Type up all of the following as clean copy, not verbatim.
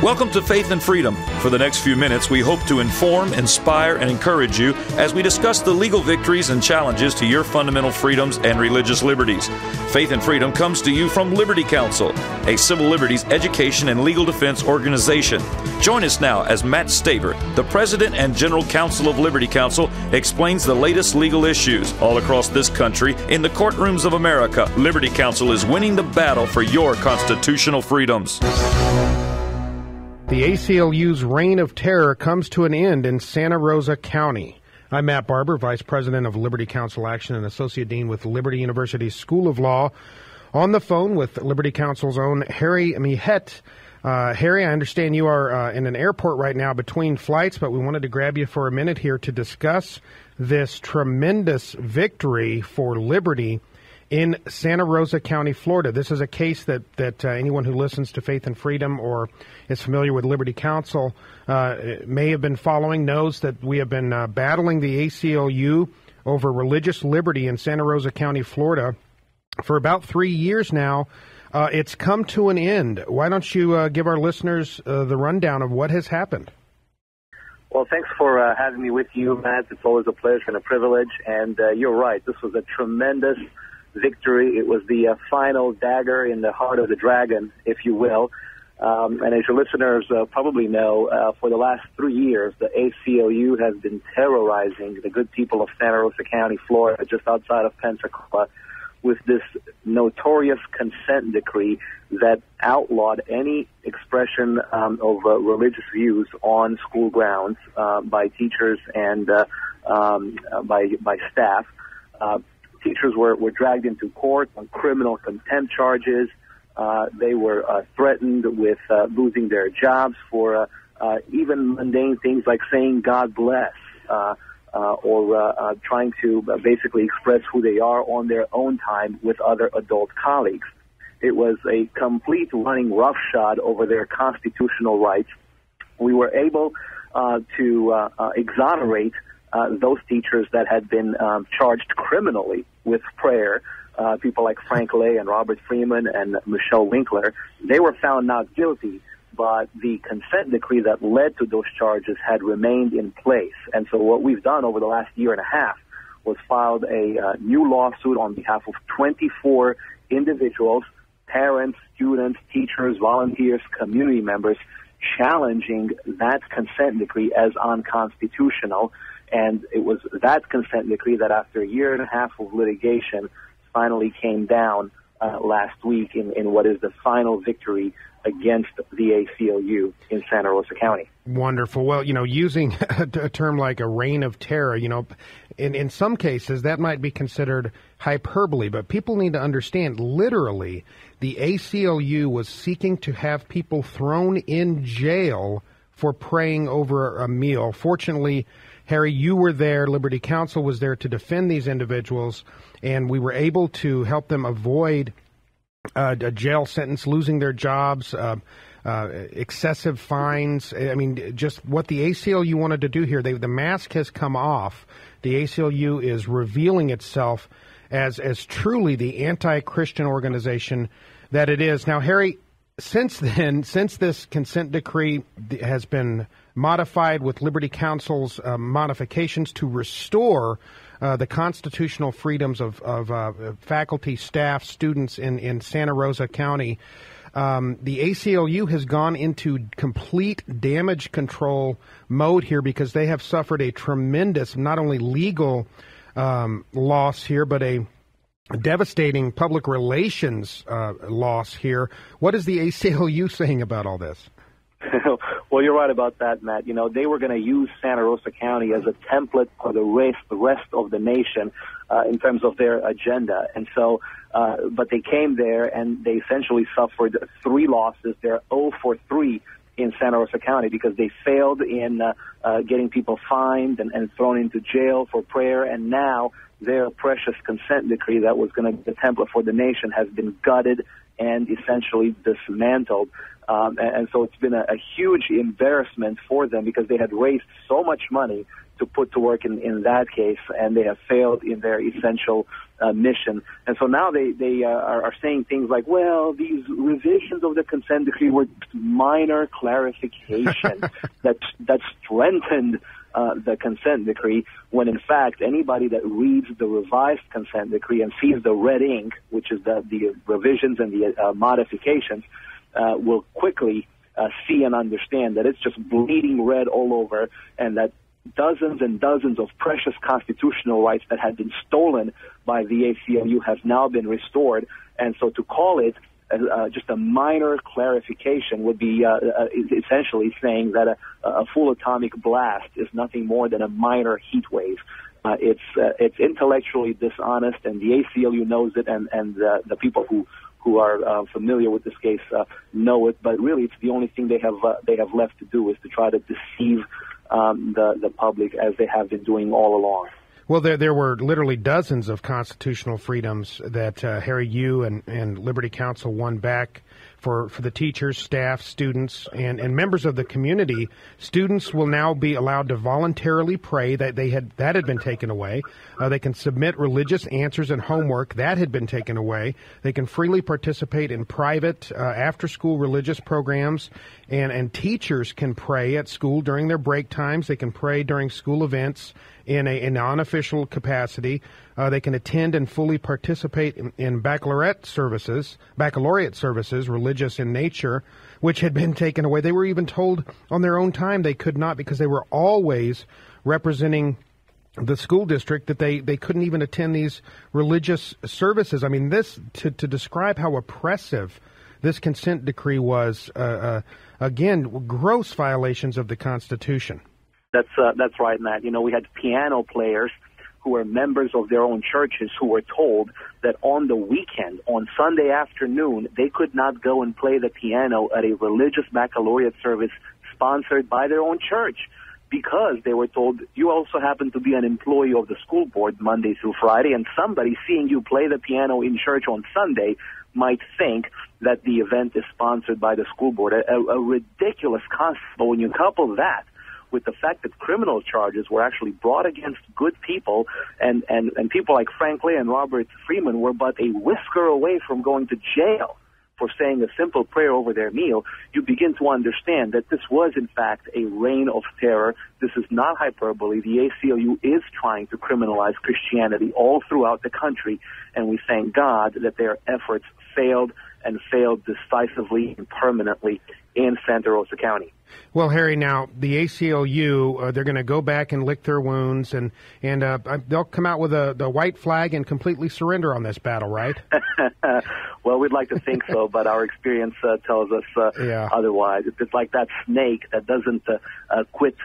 Welcome to Faith and Freedom. For the next few minutes, we hope to inform, inspire, and encourage you as we discuss the legal victories and challenges to your fundamental freedoms and religious liberties. Faith and Freedom comes to you from Liberty Counsel, a civil liberties education and legal defense organization. Join us now as Matt Staver, the President and General Counsel of Liberty Counsel, explains the latest legal issues all across this country in the courtrooms of America. Liberty Counsel is winning the battle for your constitutional freedoms. The ACLU's reign of terror comes to an end in Santa Rosa County. I'm Matt Barber, Vice President of Liberty Counsel Action and Associate Dean with Liberty University's School of Law. On the phone with Liberty Counsel's own Harry Mihet. Harry, I understand you are in an airport right now between flights, but we wanted to grab you for a minute here to discuss this tremendous victory for liberty in Santa Rosa County, Florida. This is a case that anyone who listens to Faith and Freedom or is familiar with Liberty Counsel may have been following, knows that we have been battling the ACLU over religious liberty in Santa Rosa County, Florida, for about 3 years now. It's come to an end. Why don't you give our listeners the rundown of what has happened? Well, thanks for having me with you, Matt. It's always a pleasure and a privilege. And you're right. This was a tremendous victory. It was the final dagger in the heart of the dragon, if you will. And as your listeners probably know, for the last 3 years, the ACLU has been terrorizing the good people of Santa Rosa County, Florida, just outside of Pensacola, with this notorious consent decree that outlawed any expression of religious views on school grounds by teachers and by staff. Teachers were dragged into court on criminal contempt charges. They were threatened with losing their jobs for even mundane things like saying God bless or trying to basically express who they are on their own time with other adult colleagues. It was a complete running roughshod over their constitutional rights. We were able to exonerate those teachers that had been charged criminally with prayer, people like Frank Lay and Robert Freeman and Michelle Winkler. They were found not guilty, but the consent decree that led to those charges had remained in place. And so what we've done over the last year and a half was filed a new lawsuit on behalf of 24 individuals, parents, students, teachers, volunteers, community members, challenging that consent decree as unconstitutional. And it was that consent decree that after a year and a half of litigation finally came down last week in what is the final victory against the ACLU in Santa Rosa County. Wonderful. Well, using a term like a reign of terror, in some cases that might be considered hyperbole, but people need to understand literally the ACLU was seeking to have people thrown in jail for praying over a meal. Fortunately, Harry, you were there. Liberty Counsel was there to defend these individuals, and we were able to help them avoid a jail sentence, losing their jobs, excessive fines. I mean, just what the ACLU wanted to do here. The mask has come off. The ACLU is revealing itself as truly the anti-Christian organization that it is. Now, Harry, since this consent decree has been modified with Liberty Counsel's modifications to restore the constitutional freedoms of faculty, staff, students in Santa Rosa County, the ACLU has gone into complete damage control mode here because they have suffered a tremendous, not only legal loss here, but a devastating public relations loss here. What is the ACLU saying about all this? Well, you're right about that, Matt. They were going to use Santa Rosa County as a template for the rest of the nation in terms of their agenda. And so, but they came there and they essentially suffered 3 losses. They're 0 for 3 in Santa Rosa County because they failed in getting people fined and thrown into jail for prayer. And now their precious consent decree that was going to be the template for the nation has been gutted and essentially dismantled. And so it's been a huge embarrassment for them because they had raised so much money to put to work in that case, and they have failed in their essential mission. And so now they are saying things like, well, these revisions of the consent decree were minor clarification that strengthened the consent decree, when in fact anybody that reads the revised consent decree and sees the red ink, which is the revisions and the modifications, will quickly see and understand that it's just bleeding red all over, and that dozens and dozens of precious constitutional rights that had been stolen by the ACLU have now been restored. And so to call it just a minor clarification would be essentially saying that a full atomic blast is nothing more than a minor heat wave. It's intellectually dishonest, and the ACLU knows it, and the people who are familiar with this case know it. But really, it's the only thing they have left to do is to try to deceive the public, as they have been doing all along. Well, there were literally dozens of constitutional freedoms that Harry, you and Liberty Counsel won back for the teachers, staff, students, and members of the community. Students will now be allowed to voluntarily pray. That had been taken away. They can submit religious answers and homework. That had been taken away. They can freely participate in private after-school religious programs, and teachers can pray at school during their break times. They can pray during school events in an unofficial capacity. They can attend and fully participate in baccalaureate services, religious in nature, which had been taken away. They were even told on their own time they could not, because they were always representing the school district, that they couldn't even attend these religious services. I mean, this to describe how oppressive this consent decree was, again, gross violations of the Constitution. That's right, Matt. You know, we had piano players who were members of their own churches who were told that on the weekend, on Sunday afternoon, they could not go and play the piano at a religious baccalaureate service sponsored by their own church, because they were told, you also happen to be an employee of the school board Monday through Friday, and somebody seeing you play the piano in church on Sunday might think that the event is sponsored by the school board. A ridiculous concept. But when you couple that with the fact that criminal charges were actually brought against good people, and people like Frank Lay and Robert Freeman were but a whisker away from going to jail for saying a simple prayer over their meal, you begin to understand that this was, in fact, a reign of terror. This is not hyperbole. The ACLU is trying to criminalize Christianity all throughout the country, and we thank God that their efforts failed, and failed decisively and permanently in Santa Rosa County. Well, Harry, now the ACLU, they're going to go back and lick their wounds, and they'll come out with the white flag and completely surrender on this battle, right? Well, we'd like to think so, but our experience tells us otherwise. It's like that snake that doesn't quit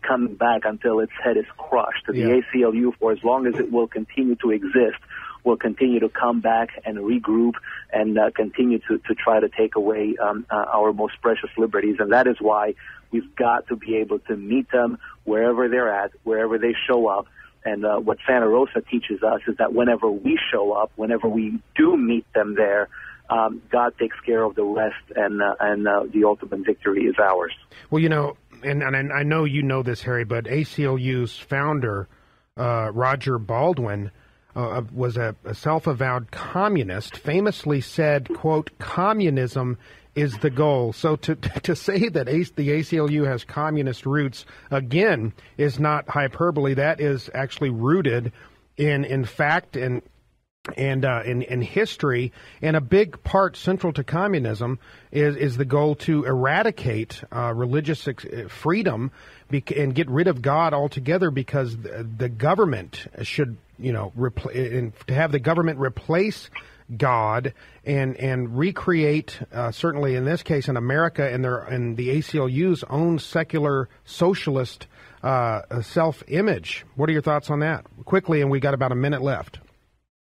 coming back until its head is crushed. The ACLU, for as long as it will continue to exist, will continue to come back and regroup and continue to try to take away our most precious liberties. And that is why we've got to be able to meet them wherever they're at, wherever they show up. And what Santa Rosa teaches us is that whenever we show up, whenever we do meet them there, God takes care of the rest, and the ultimate victory is ours. Well, you know, and I know you know this, Harry, but ACLU's founder, Roger Baldwin, was a self-avowed communist, famously said, quote, "Communism is the goal." So to say that the ACLU has communist roots, again, is not hyperbole. That is actually rooted in fact and in history. And a big part central to communism is the goal to eradicate religious freedom and get rid of God altogether, because the government should, to have the government replace God and recreate, certainly in this case in America, and the ACLU's own secular socialist self-image. What are your thoughts on that? Quickly, and we got about a minute left.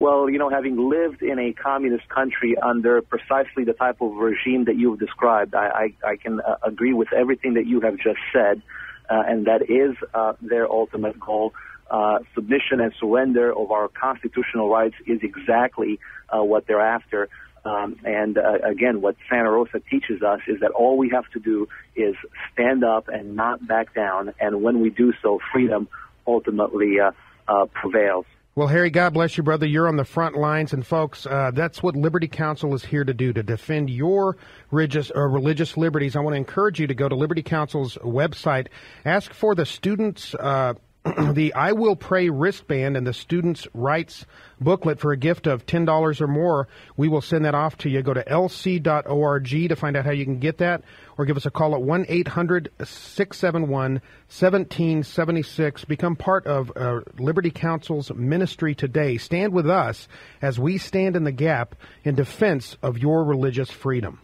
Well, having lived in a communist country under precisely the type of regime that you've described, I can agree with everything that you have just said, and that is their ultimate goal. Submission and surrender of our constitutional rights is exactly what they're after. Again, what Santa Rosa teaches us is that all we have to do is stand up and not back down. And when we do so, freedom ultimately prevails. Well, Harry, God bless you, brother. You're on the front lines. And, folks, that's what Liberty Counsel is here to do, to defend your religious liberties. I want to encourage you to go to Liberty Counsel's website. Ask for the students' the I Will Pray wristband and the Students' Rights booklet for a gift of $10 or more. We will send that off to you. Go to lc.org to find out how you can get that, or give us a call at 1-800-671-1776. Become part of Liberty Counsel's ministry today. Stand with us as we stand in the gap in defense of your religious freedom.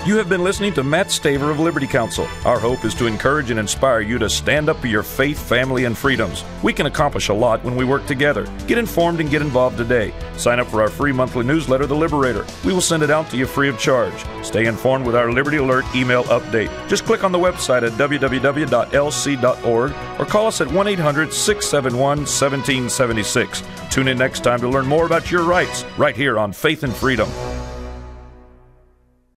You have been listening to Matt Staver of Liberty Counsel. Our hope is to encourage and inspire you to stand up for your faith, family, and freedoms. We can accomplish a lot when we work together. Get informed and get involved today. Sign up for our free monthly newsletter, The Liberator. We will send it out to you free of charge. Stay informed with our Liberty Alert email update. Just click on the website at www.lc.org or call us at 1-800-671-1776. Tune in next time to learn more about your rights right here on Faith and Freedom.